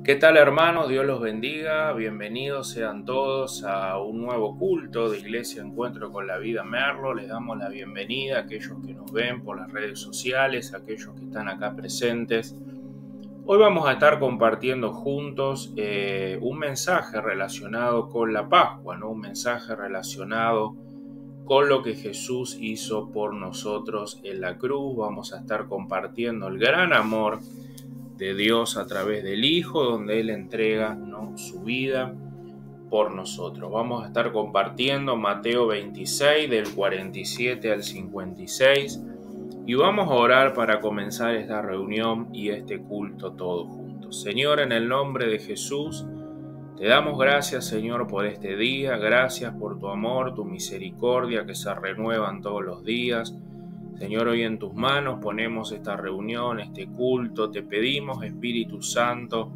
¿Qué tal, hermanos? Dios los bendiga. Bienvenidos sean todos a un nuevo culto de Iglesia Encuentro con la Vida Merlo. Les damos la bienvenida a aquellos que nos ven por las redes sociales, a aquellos que están acá presentes. Hoy vamos a estar compartiendo juntos un mensaje relacionado con la Pascua, ¿no? Un mensaje relacionado con lo que Jesús hizo por nosotros en la cruz. Vamos a estar compartiendo el gran amor de Dios a través del Hijo, donde Él entrega, ¿no?, su vida por nosotros. Vamos a estar compartiendo Mateo 26, del 47 al 56, y vamos a orar para comenzar esta reunión y este culto todos juntos. Señor, en el nombre de Jesús, te damos gracias, Señor, por este día. Gracias por tu amor, tu misericordia que se renuevan todos los días. Señor, hoy en tus manos ponemos esta reunión, este culto. Te pedimos, Espíritu Santo,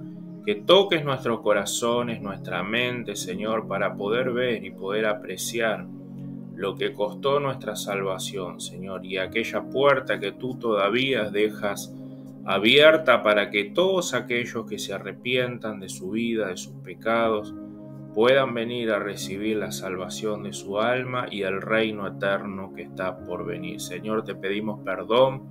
que toques nuestros corazones, nuestra mente, Señor, para poder ver y poder apreciar lo que costó nuestra salvación, Señor, y aquella puerta que tú todavía dejas abierta para que todos aquellos que se arrepientan de su vida, de sus pecados, puedan venir a recibir la salvación de su alma y el reino eterno que está por venir. Señor, te pedimos perdón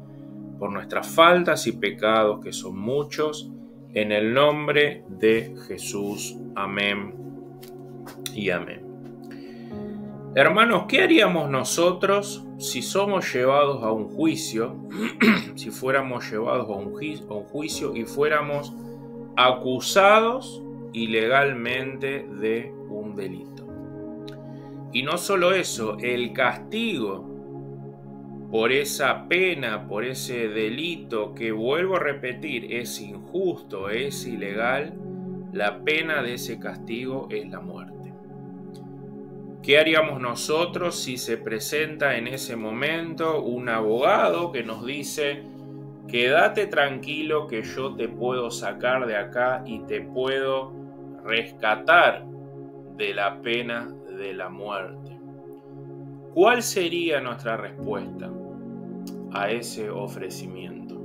por nuestras faltas y pecados, que son muchos, en el nombre de Jesús. Amén y amén. Hermanos, ¿qué haríamos nosotros si somos llevados a un juicio, si fuéramos llevados a un juicio y fuéramos acusados ilegalmente de un delito? Y no solo eso, el castigo por esa pena, por ese delito que, vuelvo a repetir, es injusto, es ilegal, la pena de ese castigo es la muerte. ¿Qué haríamos nosotros si se presenta en ese momento un abogado que nos dice: quédate tranquilo que yo te puedo sacar de acá y te puedo rescatar de la pena de la muerte? ¿Cuál sería nuestra respuesta a ese ofrecimiento?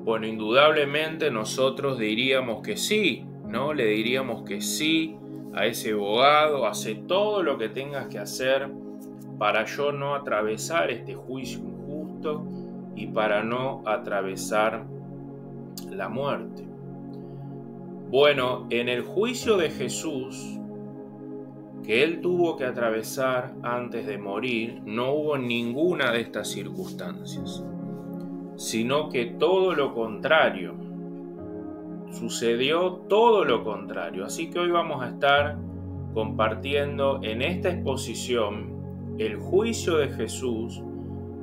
Bueno, indudablemente nosotros diríamos que sí, ¿no? Le diríamos que sí a ese abogado: hace todo lo que tengas que hacer para yo no atravesar este juicio injusto y para no atravesar la muerte. Bueno, en el juicio de Jesús, que Él tuvo que atravesar antes de morir, no hubo ninguna de estas circunstancias, sino que todo lo contrario. Sucedió todo lo contrario. Así que hoy vamos a estar compartiendo en esta exposición el juicio de Jesús,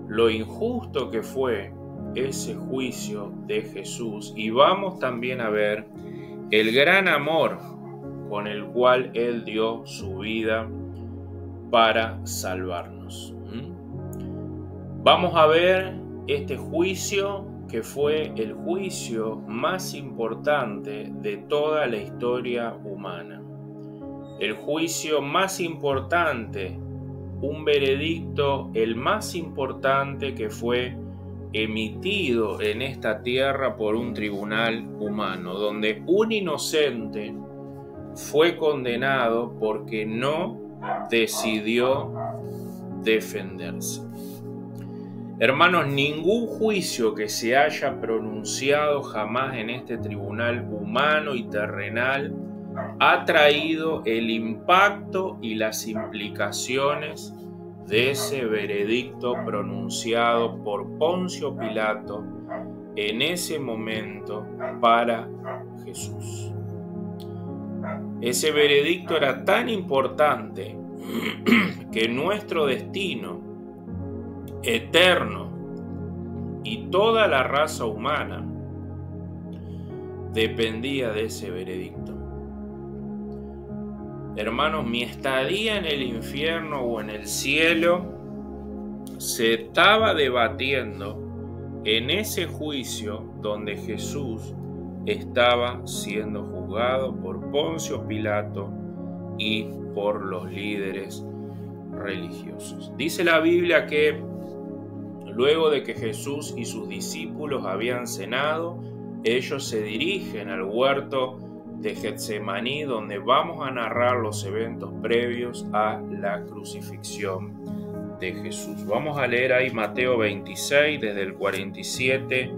lo injusto que fue ese juicio de Jesús, y vamos también a ver el gran amor con el cual Él dio su vida para salvarnos. Vamos a ver este juicio, que fue el juicio más importante de toda la historia humana. El juicio más importante, un veredicto el más importante que fue emitido en esta tierra por un tribunal humano, donde un inocente fue condenado porque no decidió defenderse. Hermanos, ningún juicio que se haya pronunciado jamás en este tribunal humano y terrenal ha traído el impacto y las implicaciones de ese veredicto pronunciado por Poncio Pilato en ese momento para Jesús. Ese veredicto era tan importante que nuestro destino eterno y toda la raza humana dependía de ese veredicto. Hermanos, mi estadía en el infierno o en el cielo se estaba debatiendo en ese juicio donde Jesús estaba siendo juzgado por Poncio Pilato y por los líderes religiosos. Dice la Biblia que luego de que Jesús y sus discípulos habían cenado, ellos se dirigen al huerto de Getsemaní, donde vamos a narrar los eventos previos a la crucifixión de Jesús. Vamos a leer ahí Mateo 26, desde el 47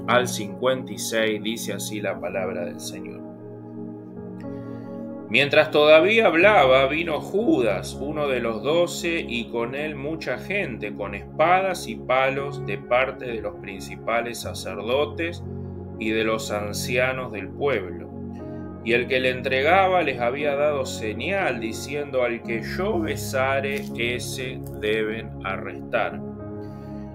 al 56, dice así la palabra del Señor. Mientras todavía hablaba, vino Judas, uno de los 12, y con él mucha gente, con espadas y palos de parte de los principales sacerdotes y de los ancianos del pueblo. Y el que le entregaba les había dado señal, diciendo: al que yo besare, ese deben arrestar.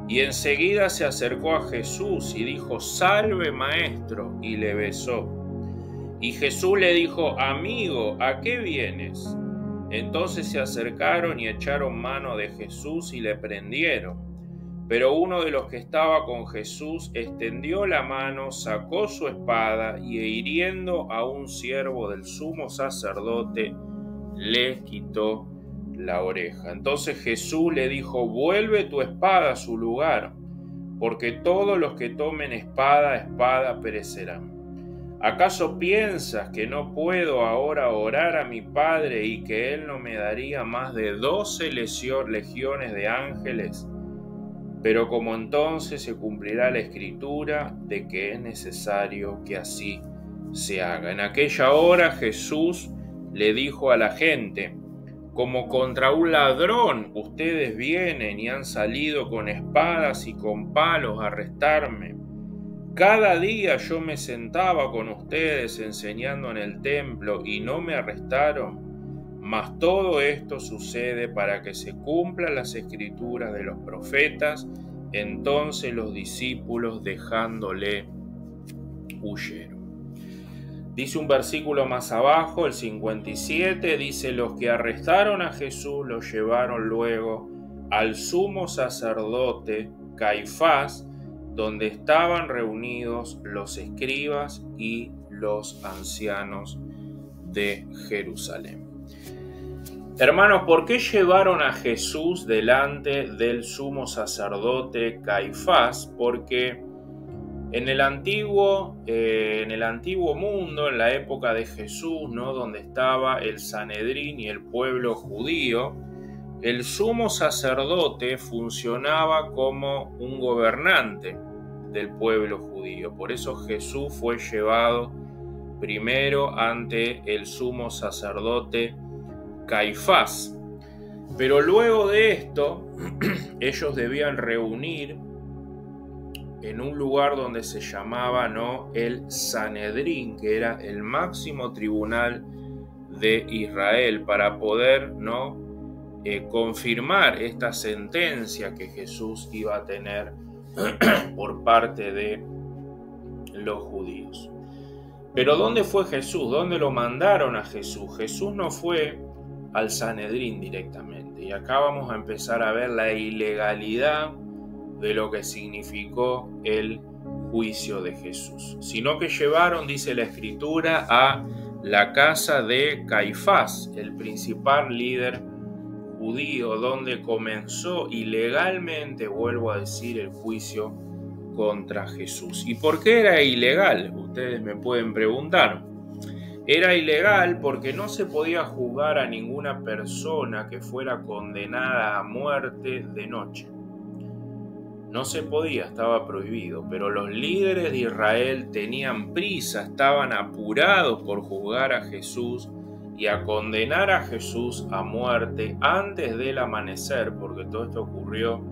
Y enseguida se acercó a Jesús y dijo: salve, maestro, y le besó. Y Jesús le dijo: amigo, ¿a qué vienes? Entonces se acercaron y echaron mano de Jesús y le prendieron. Pero uno de los que estaba con Jesús extendió la mano, sacó su espada y hiriendo a un siervo del sumo sacerdote, le quitó la oreja. Entonces Jesús le dijo: vuelve tu espada a su lugar, porque todos los que tomen espada perecerán. ¿Acaso piensas que no puedo ahora orar a mi Padre y que Él no me daría más de 12 legiones de ángeles? Pero como entonces se cumplirá la escritura de que es necesario que así se haga. En aquella hora Jesús le dijo a la gente: como contra un ladrón ustedes vienen y han salido con espadas y con palos a arrestarme. Cada día yo me sentaba con ustedes enseñando en el templo y no me arrestaron. Mas todo esto sucede para que se cumplan las escrituras de los profetas. Entonces los discípulos, dejándole, huyeron. Dice un versículo más abajo, el 57, dice: los que arrestaron a Jesús lo llevaron luego al sumo sacerdote Caifás, donde estaban reunidos los escribas y los ancianos de Jerusalén. Hermanos, ¿por qué llevaron a Jesús delante del sumo sacerdote Caifás? Porque en el antiguo mundo, en la época de Jesús, ¿no?, donde estaba el Sanedrín y el pueblo judío, el sumo sacerdote funcionaba como un gobernante del pueblo judío. Por eso Jesús fue llevado primero ante el sumo sacerdote Caifás. Pero luego de esto, ellos debían reunir en un lugar donde se llamaba, ¿no?, el Sanedrín, que era el máximo tribunal de Israel, para poder, ¿no?, confirmar esta sentencia que Jesús iba a tener por parte de los judíos. Pero ¿dónde fue Jesús? ¿Dónde lo mandaron a Jesús? Jesús no fue al Sanedrín directamente. Y acá vamos a empezar a ver la ilegalidad de lo que significó el juicio de Jesús. Sino que llevaron, dice la Escritura, a la casa de Caifás, el principal líder judío, donde comenzó ilegalmente, vuelvo a decir, el juicio contra Jesús. ¿Y por qué era ilegal? Ustedes me pueden preguntar. Era ilegal porque no se podía juzgar a ninguna persona que fuera condenada a muerte de noche. No se podía, estaba prohibido, pero los líderes de Israel tenían prisa, estaban apurados por juzgar a Jesús y a condenar a Jesús a muerte antes del amanecer, porque todo esto ocurrió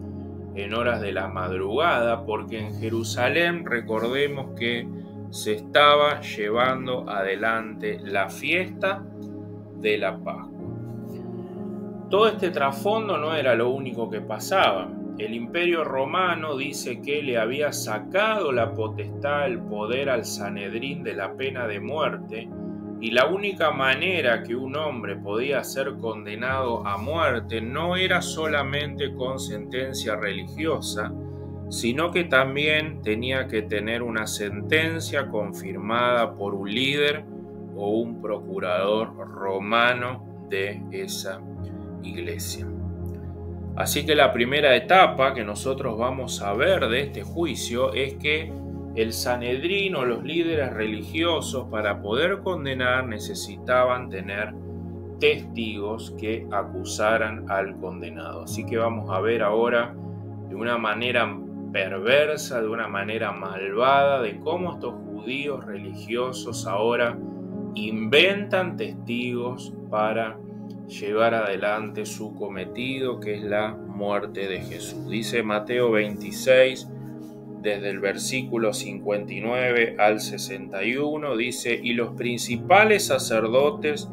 en horas de la madrugada, porque en Jerusalén, recordemos que se estaba llevando adelante la fiesta de la Pascua. Todo este trasfondo no era lo único que pasaba. El Imperio Romano dice que le había sacado la potestad, el poder al Sanedrín de la pena de muerte, y la única manera que un hombre podía ser condenado a muerte no era solamente con sentencia religiosa, sino que también tenía que tener una sentencia confirmada por un líder o un procurador romano de esa iglesia. Así que la primera etapa que nosotros vamos a ver de este juicio es que el Sanedrín o los líderes religiosos, para poder condenar, necesitaban tener testigos que acusaran al condenado. Así que vamos a ver ahora de una manera perversa, de una manera malvada, de cómo estos judíos religiosos ahora inventan testigos para llevar adelante su cometido, que es la muerte de Jesús. Dice Mateo 26, desde el versículo 59 al 61, dice: y los principales sacerdotes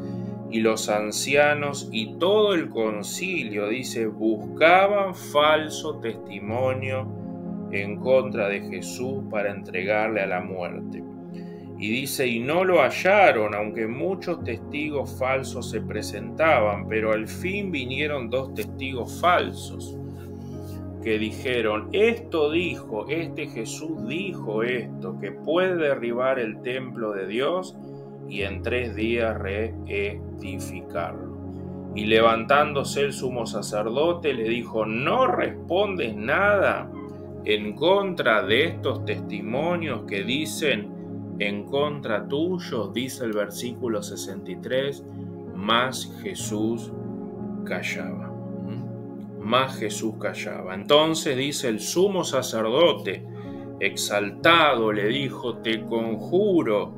y los ancianos y todo el concilio, dice, buscaban falso testimonio en contra de Jesús para entregarle a la muerte. Y dice, y no lo hallaron, aunque muchos testigos falsos se presentaban, pero al fin vinieron 2 testigos falsos que dijeron: esto dijo, este Jesús dijo esto, que puede derribar el templo de Dios y en 3 días reedificarlo. Y levantándose el sumo sacerdote le dijo: ¿no respondes nada en contra de estos testimonios que dicen en contra tuyo? Dice el versículo 63, mas Jesús callaba. Mas Jesús callaba. Entonces dice el sumo sacerdote, exaltado, le dijo: te conjuro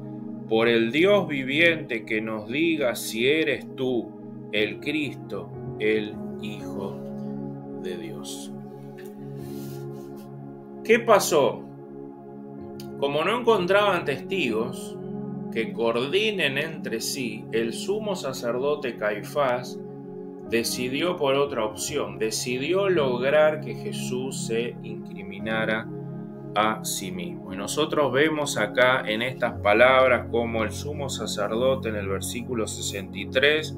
por el Dios viviente que nos digas si eres tú el Cristo, el Hijo de Dios. ¿Qué pasó? Como no encontraban testigos que coordinen entre sí, el sumo sacerdote Caifás decidió por otra opción, decidió lograr que Jesús se incriminara a sí mismo. Y nosotros vemos acá en estas palabras como el sumo sacerdote en el versículo 63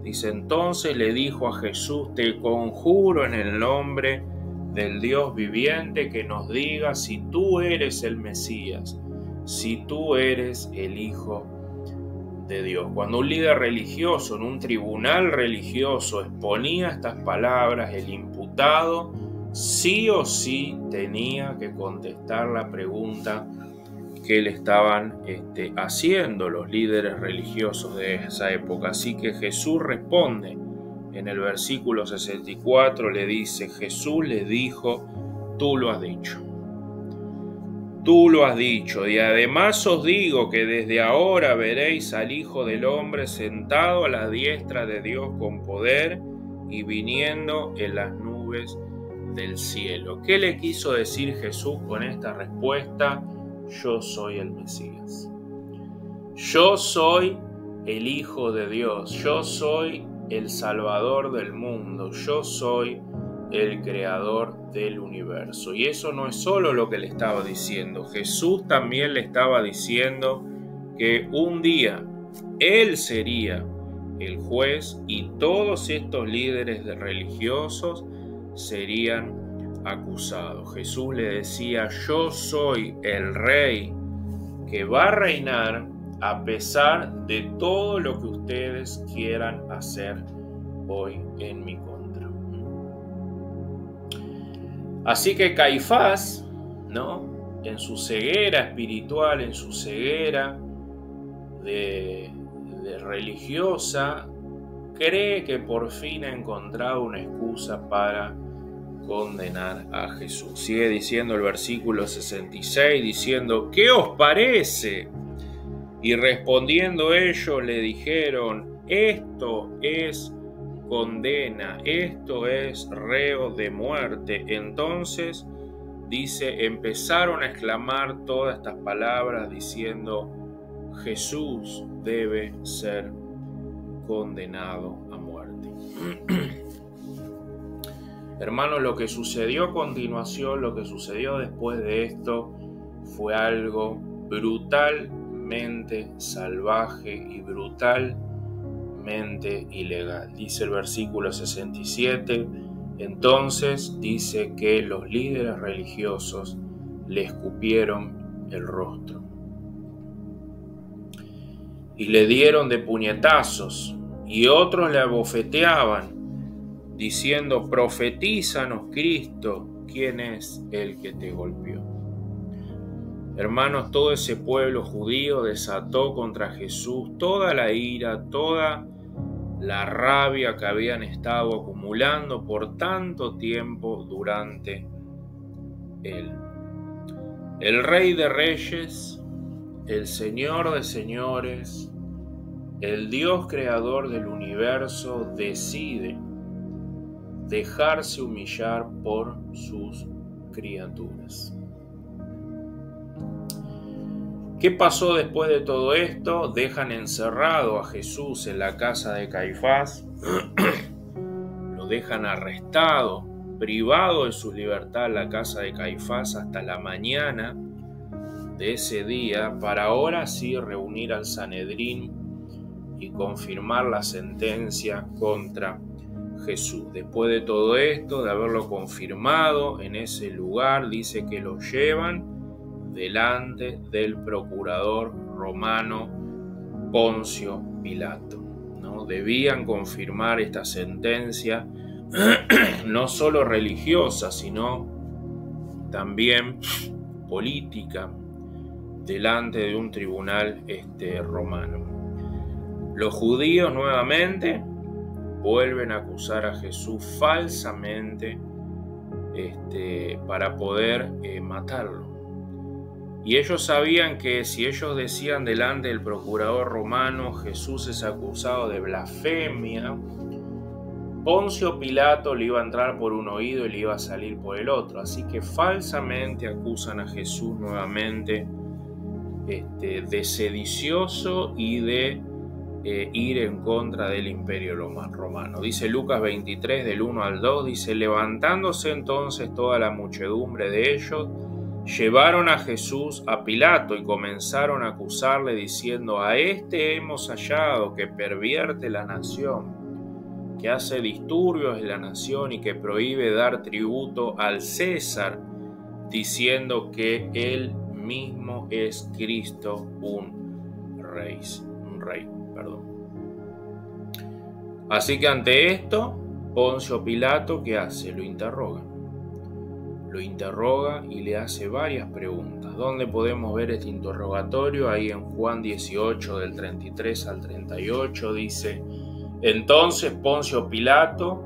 dice: entonces le dijo a Jesús: te conjuro en el nombre del Dios viviente que nos diga si tú eres el Mesías, si tú eres el Hijo de Dios. Cuando un líder religioso en un tribunal religioso exponía estas palabras, el imputado sí o sí tenía que contestar la pregunta que le estaban haciendo los líderes religiosos de esa época. Así que Jesús responde en el versículo 64, le dice: Jesús le dijo: tú lo has dicho. Tú lo has dicho, y además os digo que desde ahora veréis al Hijo del Hombre sentado a la diestra de Dios con poder y viniendo en las nubes del cielo. ¿Qué le quiso decir Jesús con esta respuesta? Yo soy el Mesías. Yo soy el Hijo de Dios. Yo soy el Salvador del mundo. Yo soy el creador del universo. Y eso no es solo lo que le estaba diciendo. Jesús también le estaba diciendo que un día Él sería el juez y todos estos líderes religiosos serían acusados. Jesús le decía: yo soy el rey que va a reinar a pesar de todo lo que ustedes quieran hacer hoy en mi contra. Así que Caifás, ¿no?, en su ceguera espiritual, en su ceguera de religiosa, cree que por fin ha encontrado una excusa para condenar a Jesús. Sigue diciendo el versículo 66, diciendo: ¿qué os parece? Y respondiendo ellos le dijeron: esto es condena, esto es reo de muerte. Entonces, dice, empezaron a exclamar todas estas palabras diciendo: Jesús debe ser condenado a muerte. Hermanos, lo que sucedió a continuación, lo que sucedió después de esto, fue algo brutalmente salvaje y brutalmente ilegal. Dice el versículo 67, entonces dice que los líderes religiosos le escupieron el rostro y le dieron de puñetazos, y otros le abofeteaban, diciendo: profetízanos, Cristo, ¿quién es el que te golpeó? Hermanos, todo ese pueblo judío desató contra Jesús toda la ira, toda la rabia que habían estado acumulando por tanto tiempo durante él. El Rey de Reyes, el Señor de Señores, el Dios creador del universo decide dejarse humillar por sus criaturas. ¿Qué pasó después de todo esto? Dejan encerrado a Jesús en la casa de Caifás, lo dejan arrestado, privado de su libertad en la casa de Caifás hasta la mañana de ese día, para ahora sí reunir al Sanedrín y confirmar la sentencia contra Jesús. Después de todo esto, de haberlo confirmado en ese lugar, dice que lo llevan delante del procurador romano Poncio Pilato, ¿no? Debían confirmar esta sentencia no solo religiosa, sino también política, delante de un tribunal romano. Los judíos nuevamente vuelven a acusar a Jesús falsamente para poder matarlo. Y ellos sabían que si ellos decían delante del procurador romano Jesús es acusado de blasfemia, Poncio Pilato le iba a entrar por un oído y le iba a salir por el otro. Así que falsamente acusan a Jesús nuevamente de sedicioso y de ir en contra del imperio romano. Dice Lucas 23 del 1 al 2, dice: levantándose entonces toda la muchedumbre de ellos, llevaron a Jesús a Pilato y comenzaron a acusarle diciendo: a este hemos hallado que pervierte la nación, que hace disturbios en la nación y que prohíbe dar tributo al César, diciendo que él mismo es Cristo, un rey. Así que ante esto, Poncio Pilato, ¿qué hace? Lo interroga y le hace varias preguntas. ¿Dónde podemos ver este interrogatorio? Ahí en Juan 18 del 33 al 38 dice: entonces Poncio Pilato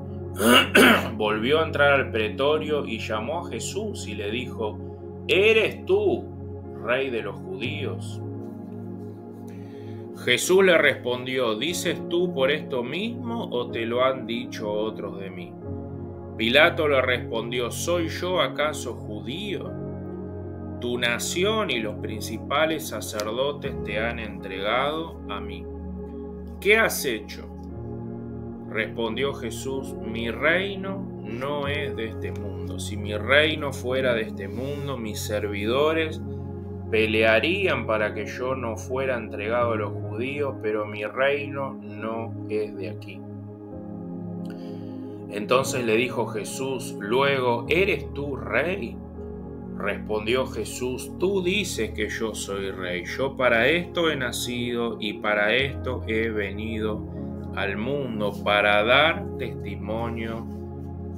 volvió a entrar al pretorio y llamó a Jesús y le dijo: ¿eres tú rey de los judíos? Jesús le respondió: ¿dices tú por esto mismo o te lo han dicho otros de mí? Pilato le respondió: ¿soy yo acaso judío? Tu nación y los principales sacerdotes te han entregado a mí. ¿Qué has hecho? Respondió Jesús: mi reino no es de este mundo. Si mi reino fuera de este mundo, mis servidores pelearían para que yo no fuera entregado a los judíos, pero mi reino no es de aquí. Entonces le dijo Jesús luego: ¿eres tú rey? Respondió Jesús: tú dices que yo soy rey. Yo para esto he nacido y para esto he venido al mundo, para dar testimonio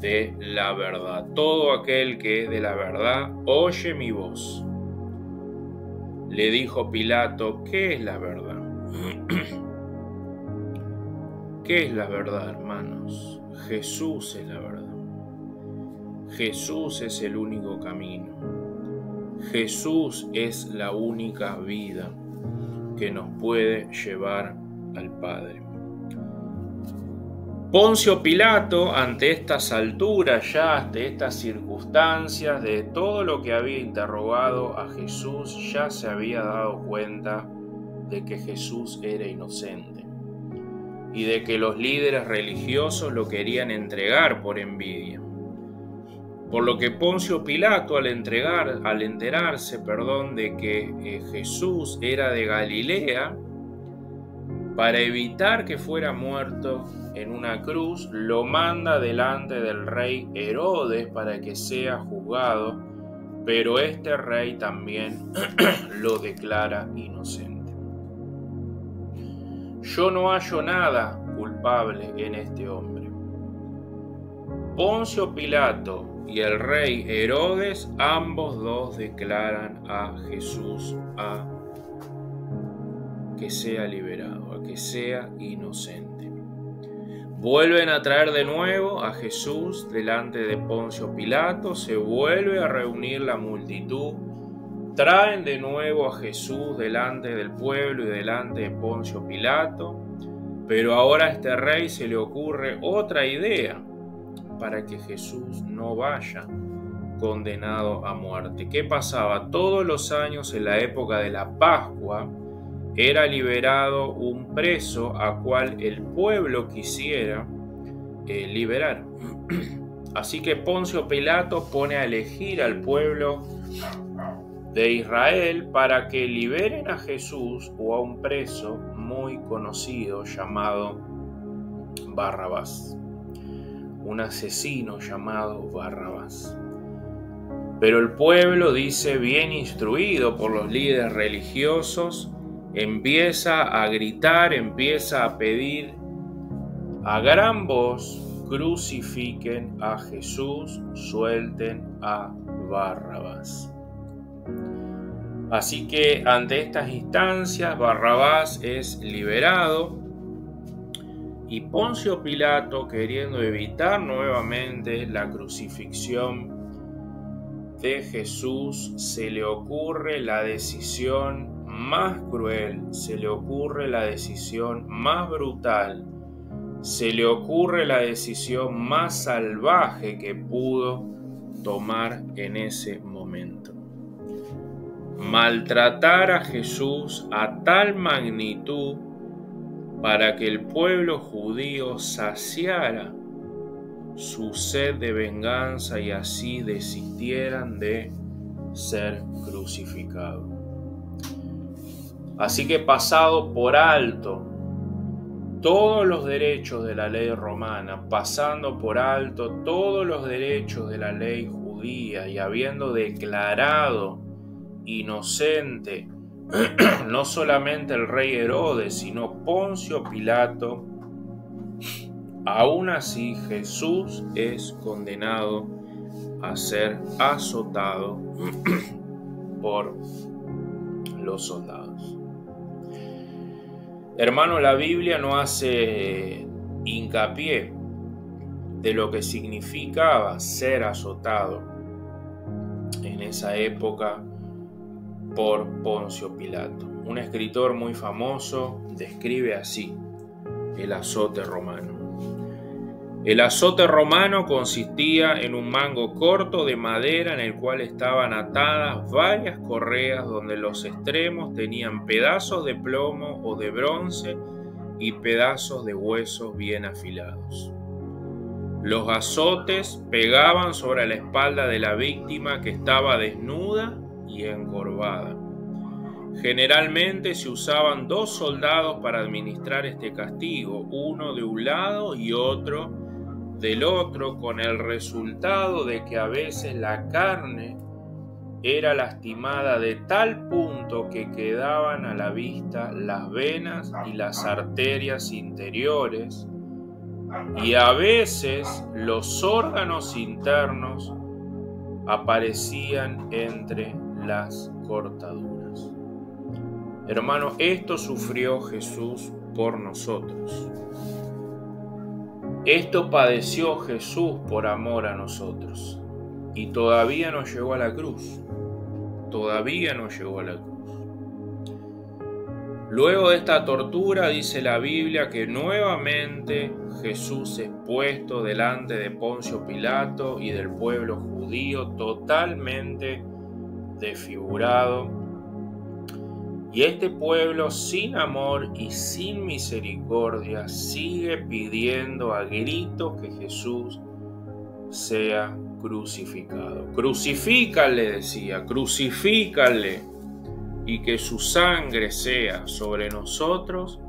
de la verdad. Todo aquel que es de la verdad oye mi voz. Le dijo Pilato: ¿qué es la verdad? ¿Qué es la verdad, hermanos? Jesús es la verdad. Jesús es el único camino. Jesús es la única vida que nos puede llevar al Padre. Poncio Pilato, ante estas alturas ya, ante estas circunstancias, de todo lo que había interrogado a Jesús, ya se había dado cuenta de que Jesús era inocente y de que los líderes religiosos lo querían entregar por envidia. Por lo que Poncio Pilato, al enterarse de que Jesús era de Galilea, para evitar que fuera muerto en una cruz, lo manda delante del rey Herodes para que sea juzgado, pero este rey también lo declara inocente. Yo no hallo nada culpable en este hombre. Poncio Pilato y el rey Herodes, ambos dos declaran a Jesús a que sea liberado, a que sea inocente. Vuelven a traer de nuevo a Jesús delante de Poncio Pilato, se vuelve a reunir la multitud, traen de nuevo a Jesús delante del pueblo y delante de Poncio Pilato, pero ahora a este rey se le ocurre otra idea para que Jesús no vaya condenado a muerte. ¿Qué pasaba? Todos los años en la época de la Pascua era liberado un preso a cual el pueblo quisiera liberar. Así que Poncio Pilato pone a elegir al pueblo de Israel para que liberen a Jesús o a un preso muy conocido llamado Barrabás, un asesino llamado Barrabás. Pero el pueblo, dice, bien instruido por los líderes religiosos, empieza a gritar, empieza a pedir a gran voz: crucifiquen a Jesús, suelten a Barrabás. Así que ante estas instancias, Barrabás es liberado y Poncio Pilato, queriendo evitar nuevamente la crucifixión de Jesús, se le ocurre la decisión más cruel, se le ocurre la decisión más brutal, se le ocurre la decisión más salvaje que pudo tomar en ese momento: maltratar a Jesús a tal magnitud para que el pueblo judío saciara su sed de venganza y así desistieran de ser crucificado. Así que, pasado por alto todos los derechos de la ley romana, pasando por alto todos los derechos de la ley judía y habiendo declarado inocente no solamente el rey Herodes, sino Poncio Pilato, aún así Jesús es condenado a ser azotado por los soldados. Hermano, la Biblia no hace hincapié de lo que significaba ser azotado en esa época por Poncio Pilato. Un escritor muy famoso describe así el azote romano. El azote romano consistía en un mango corto de madera en el cual estaban atadas varias correas donde los extremos tenían pedazos de plomo o de bronce y pedazos de huesos bien afilados. Los azotes pegaban sobre la espalda de la víctima, que estaba desnuda y encorvada. Generalmente se usaban 2 soldados para administrar este castigo, uno de un lado y otro del otro, con el resultado de que a veces la carne era lastimada de tal punto que quedaban a la vista las venas y las arterias interiores, y a veces los órganos internos aparecían entre las cortaduras. Hermano, esto sufrió Jesús por nosotros. Esto padeció Jesús por amor a nosotros. Y todavía no llegó a la cruz. Todavía no llegó a la cruz. Luego de esta tortura, dice la Biblia que nuevamente Jesús es puesto delante de Poncio Pilato y del pueblo judío, totalmente desfigurado. Y este pueblo, sin amor y sin misericordia, sigue pidiendo a gritos que Jesús sea crucificado. Crucifícale, decía, crucifícale, y que su sangre sea sobre nosotros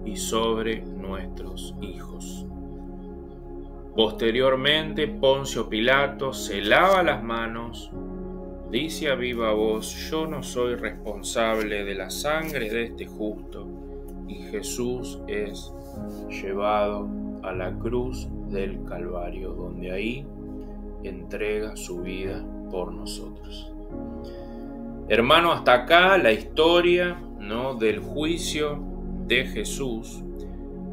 y sobre nuestros hijos. Posteriormente, Poncio Pilato se lava las manos, dice a viva voz: yo no soy responsable de la sangre de este justo, y Jesús es llevado a la cruz del Calvario, donde ahí entrega su vida por nosotros. Hermano, hasta acá la historia, ¿no?, del juicio de Jesús.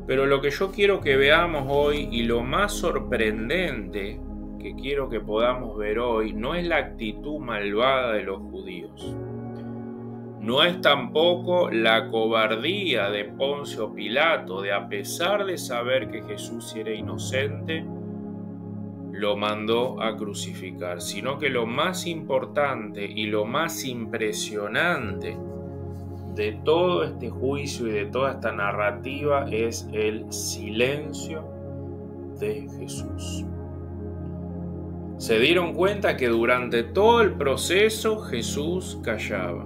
Pero lo que yo quiero que veamos hoy, y lo más sorprendente que quiero que podamos ver hoy, no es la actitud malvada de los judíos. No es tampoco la cobardía de Poncio Pilato, de a pesar de saber que Jesús era inocente, lo mandó a crucificar, sino que lo más importante y lo más impresionante de todo este juicio y de toda esta narrativa es el silencio de Jesús. Se dieron cuenta que durante todo el proceso Jesús callaba.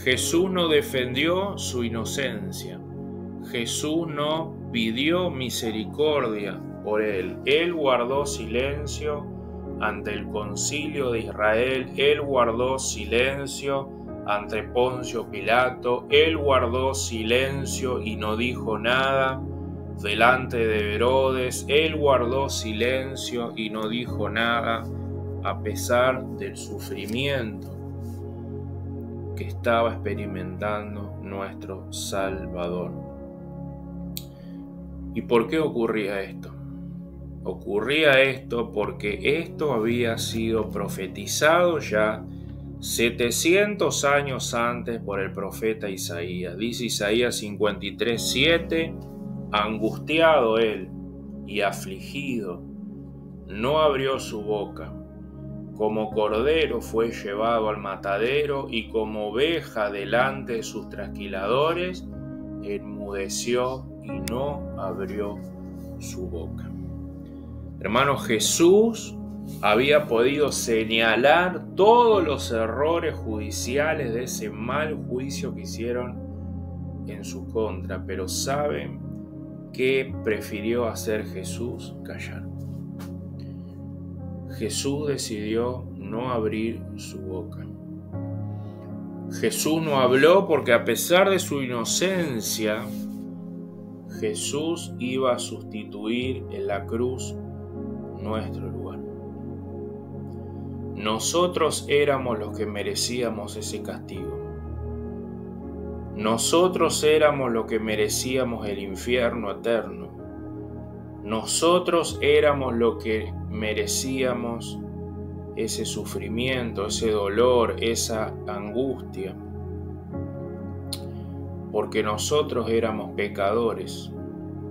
Jesús no defendió su inocencia. Jesús no pidió misericordia por él. Él guardó silencio ante el concilio de Israel. Él guardó silencio ante Poncio Pilato. Él guardó silencio y no dijo nada delante de Herodes. Él guardó silencio y no dijo nada a pesar del sufrimiento que estaba experimentando nuestro Salvador. ¿Y por qué ocurría esto? Ocurría esto porque esto había sido profetizado ya 700 años antes por el profeta Isaías. Dice Isaías 53:7, angustiado él y afligido, no abrió su boca. Como cordero fue llevado al matadero y como oveja delante de sus trasquiladores, enmudeció y no abrió su boca. Hermanos, Jesús había podido señalar todos los errores judiciales de ese mal juicio que hicieron en su contra, pero ¿saben qué prefirió hacer Jesús? Callar. Jesús decidió no abrir su boca. Jesús no habló porque a pesar de su inocencia, Jesús iba a sustituir en la cruz nuestro lugar. Nosotros éramos los que merecíamos ese castigo. Nosotros éramos los que merecíamos el infierno eterno. Nosotros éramos los que merecíamos ese sufrimiento, ese dolor, esa angustia. Porque nosotros éramos pecadores,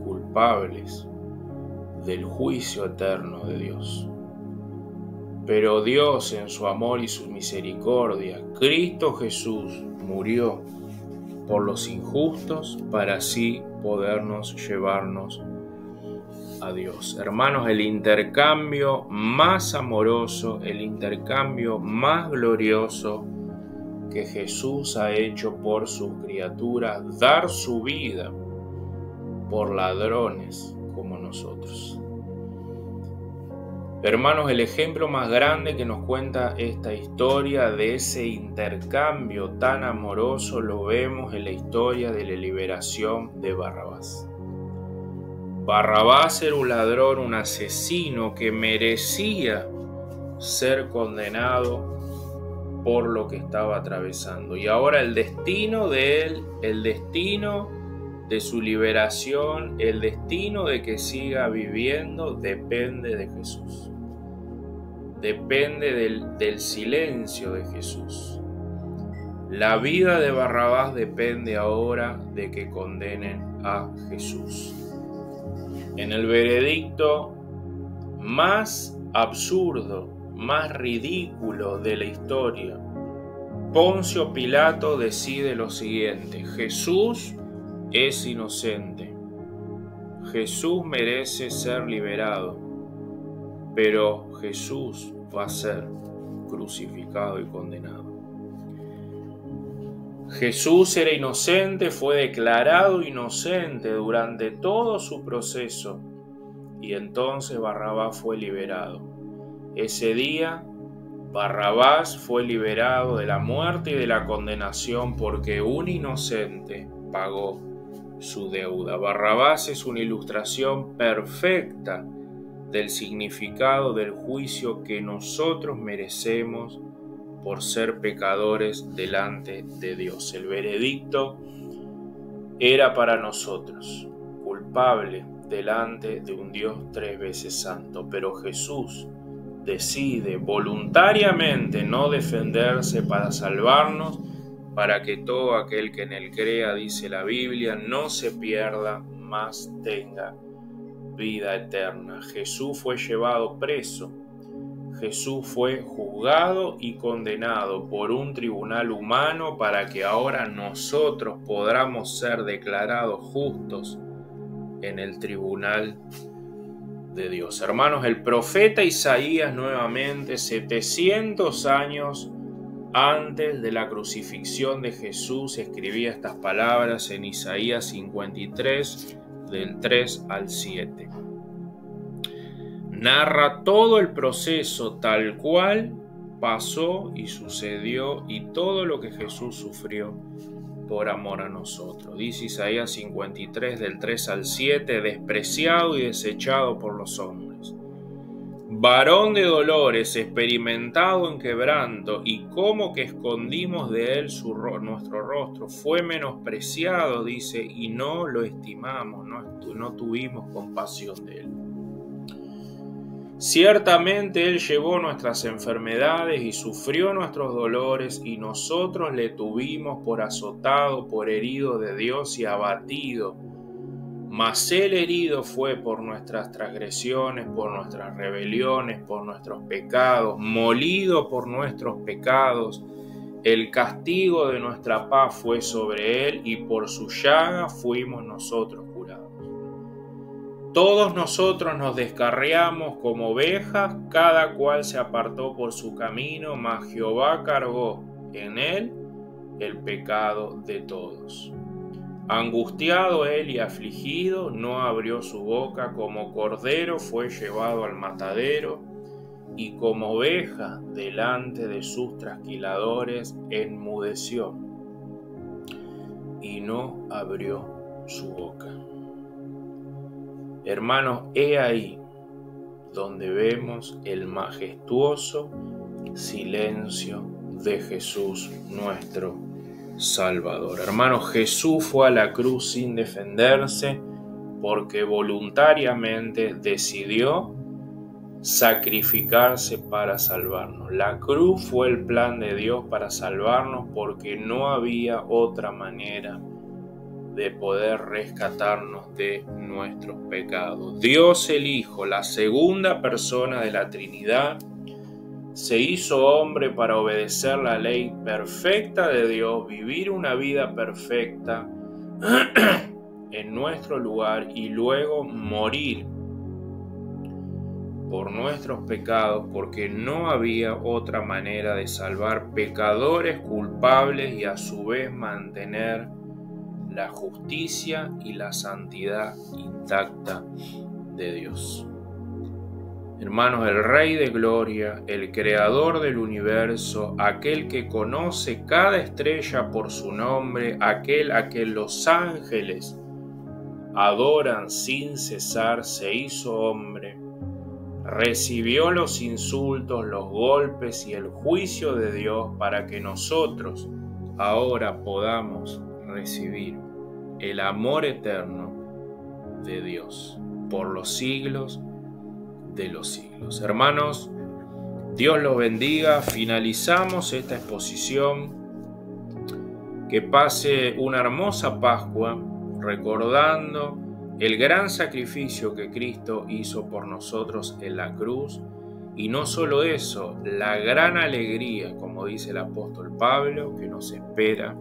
culpables del juicio eterno de Dios. Pero Dios, en su amor y su misericordia, Cristo Jesús murió por los injustos para así podernos llevarnos a Dios. Hermanos, el intercambio más amoroso, el intercambio más glorioso que Jesús ha hecho por sus criaturas, dar su vida por ladrones como nosotros. Hermanos, el ejemplo más grande que nos cuenta esta historia de ese intercambio tan amoroso lo vemos en la historia de la liberación de Barrabás. Barrabás era un ladrón, un asesino que merecía ser condenado por lo que estaba atravesando. Y ahora el destino de él, el destino de su liberación, el destino de que siga viviendo depende de Jesús. Depende del silencio de Jesús. La vida de Barrabás depende ahora de que condenen a Jesús. En el veredicto más absurdo, más ridículo de la historia, Poncio Pilato decide lo siguiente: Jesús es inocente. Jesús merece ser liberado, pero Jesús va a ser crucificado y condenado. Jesús era inocente, fue declarado inocente durante todo su proceso y entonces Barrabás fue liberado. Ese día Barrabás fue liberado de la muerte y de la condenación porque un inocente pagó su deuda. Barrabás es una ilustración perfecta del significado del juicio que nosotros merecemos por ser pecadores delante de Dios. El veredicto era para nosotros, culpable delante de un Dios 3 veces santo, pero Jesús decide voluntariamente no defenderse para salvarnos, para que todo aquel que en él crea, dice la Biblia, no se pierda, mas tenga vida eterna. Jesús fue llevado preso, Jesús fue juzgado y condenado por un tribunal humano para que ahora nosotros podamos ser declarados justos en el tribunal de Dios. Hermanos, el profeta Isaías nuevamente, 700 años antes de la crucifixión de Jesús, escribía estas palabras en Isaías 53, del 3 al 7. Narra todo el proceso tal cual pasó y sucedió y todo lo que Jesús sufrió por amor a nosotros. Dice Isaías 53 del 3 al 7, despreciado y desechado por los hombres, varón de dolores, experimentado en quebranto, y como que escondimos de él nuestro rostro, fue menospreciado, dice, y no lo estimamos, no tuvimos compasión de él. Ciertamente Él llevó nuestras enfermedades y sufrió nuestros dolores, y nosotros le tuvimos por azotado, por herido de Dios y abatido. Mas Él herido fue por nuestras transgresiones, por nuestras rebeliones, por nuestros pecados, molido por nuestros pecados. El castigo de nuestra paz fue sobre Él, y por su llaga fuimos nosotros curados. Todos nosotros nos descarriamos como ovejas, cada cual se apartó por su camino, mas Jehová cargó en él el pecado de todos. Angustiado él y afligido, no abrió su boca, como cordero fue llevado al matadero, y como oveja delante de sus trasquiladores enmudeció, y no abrió su boca. Hermanos, he ahí donde vemos el majestuoso silencio de Jesús nuestro Salvador. Hermanos, Jesús fue a la cruz sin defenderse porque voluntariamente decidió sacrificarse para salvarnos. La cruz fue el plan de Dios para salvarnos porque no había otra manera de poder rescatarnos de nuestros pecados. Dios el Hijo, la segunda persona de la Trinidad, se hizo hombre para obedecer la ley perfecta de Dios, vivir una vida perfecta en nuestro lugar y luego morir por nuestros pecados, porque no había otra manera de salvar pecadores culpables y a su vez mantener la justicia y la santidad intacta de Dios. Hermanos, el Rey de Gloria, el Creador del universo, aquel que conoce cada estrella por su nombre, aquel a quien los ángeles adoran sin cesar, se hizo hombre, recibió los insultos, los golpes y el juicio de Dios para que nosotros ahora podamos recibir el amor eterno de Dios por los siglos de los siglos. Hermanos, Dios los bendiga. Finalizamos esta exposición. Que pase una hermosa Pascua recordando el gran sacrificio que Cristo hizo por nosotros en la cruz, y no solo eso, la gran alegría, como dice el apóstol Pablo, que nos espera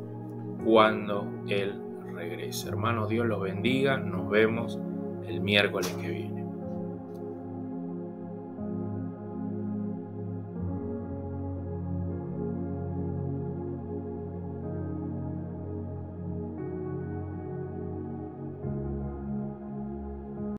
cuando Él regrese. Hermanos, Dios los bendiga. Nos vemos el miércoles que viene.